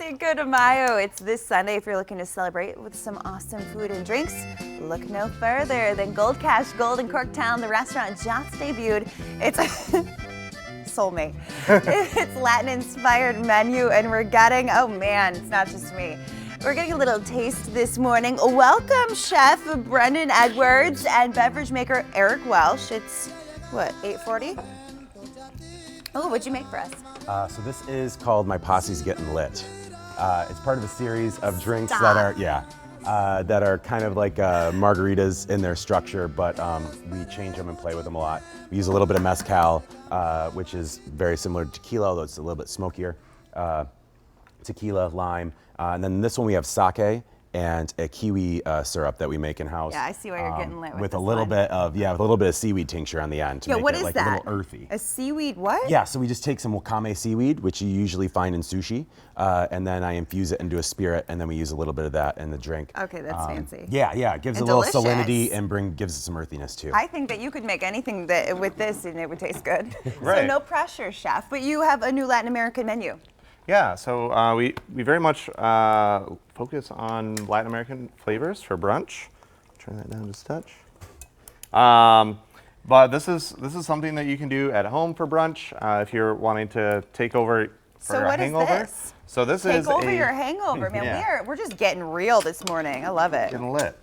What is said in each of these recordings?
Cinco de Mayo. It's this Sunday. If you're looking to celebrate with some awesome food and drinks, look no further than Gold Cash Gold in Corktown. The restaurant just debuted. It's soulmate. It's Latin-inspired menu, and we're getting, oh man, it's not just me. We're getting a little taste this morning. Welcome, Chef Brendan Edwards and beverage maker Eric Welsh. It's, what, 8:40? Oh, what'd you make for us? So this is called My Posse's Getting Lit. It's part of a series of drinks Stop. that are kind of like margaritas in their structure, but we change them and play with them a lot. We use a little bit of mezcal, which is very similar to tequila, although it's a little bit smokier. Tequila, lime, and then this one we have sake and a kiwi syrup that we make in house. Yeah, I see why you're getting lit with a little bit of with a little bit of seaweed tincture on the end to make what it is like that? a little earthy. A seaweed what? Yeah, so we just take some wakame seaweed, which you usually find in sushi, and then I infuse it into a spirit, and then we use a little bit of that in the drink. Okay, that's fancy. Yeah, it gives And a little delicious. salinity and gives it some earthiness too. I think that you could make anything that with this and it would taste good. Right. So no pressure, Chef, but you have a new Latin American menu. Yeah, so we very much focus on Latin American flavors for brunch. Turn that down just a touch. But this is something that you can do at home for brunch if you're wanting to take over for So a what hangover. is this? So this Take is over your hangover, man. Yeah. We're just getting real this morning. I love it. Getting lit.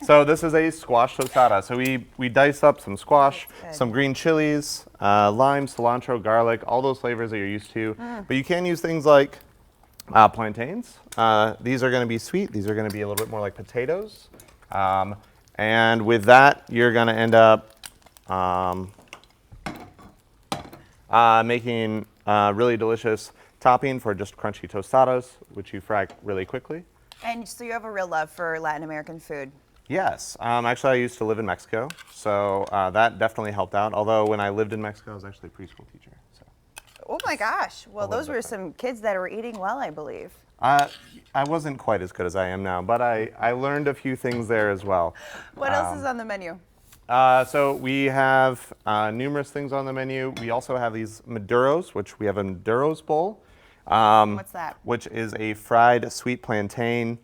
So this is a squash tostada. So we dice up some squash, Good. some green chilies, lime, cilantro, garlic, all those flavors that you're used to. But you can use things like plantains. These are going to be sweet. These are going to be a little bit more like potatoes. And with that, you're going to end up making really delicious topping for just crunchy tostadas, which you fry really quickly. And so you have a real love for Latin American food. Yes. Actually, I used to live in Mexico, so that definitely helped out. Although when I lived in Mexico, I was actually a preschool teacher. So. Oh my gosh. Well, little those bit were some kids that were eating well, I believe. I wasn't quite as good as I am now, but I learned a few things there as well. What else is on the menu? So we have numerous things on the menu. We also have these Maduros, which we have a Maduros bowl. What's that? Which is a fried sweet plantain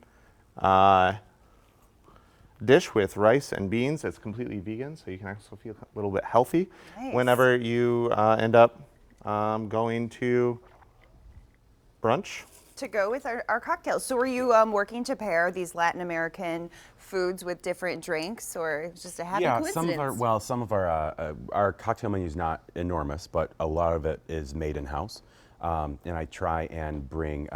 dish with rice and beans. It's completely vegan, so you can also feel a little bit healthy Nice. whenever you end up going to brunch. To go with our cocktails. So were you working to pair these Latin American foods with different drinks, or it was just a happy coincidence? Some of our cocktail menu is not enormous, but a lot of it is made in house. And I try and bring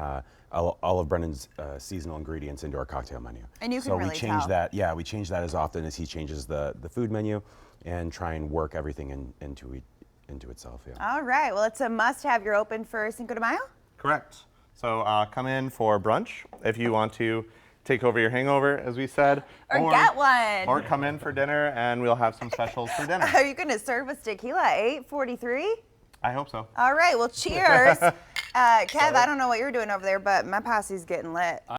all of Brendan's seasonal ingredients into our cocktail menu. And you can so really we change tell. that. Yeah, we change that as often as he changes the food menu, and try and work everything into itself. Yeah. All right. Well, it's a must-have. You're open for Cinco de Mayo? Correct. So come in for brunch if you want to take over your hangover, as we said. Or get one. Or come in for dinner, and we'll have some specials for dinner. Are you going to serve us tequila at 8:43? I hope so. All right. Well, cheers. Kev, I don't know what you're doing over there, but my posse's getting lit.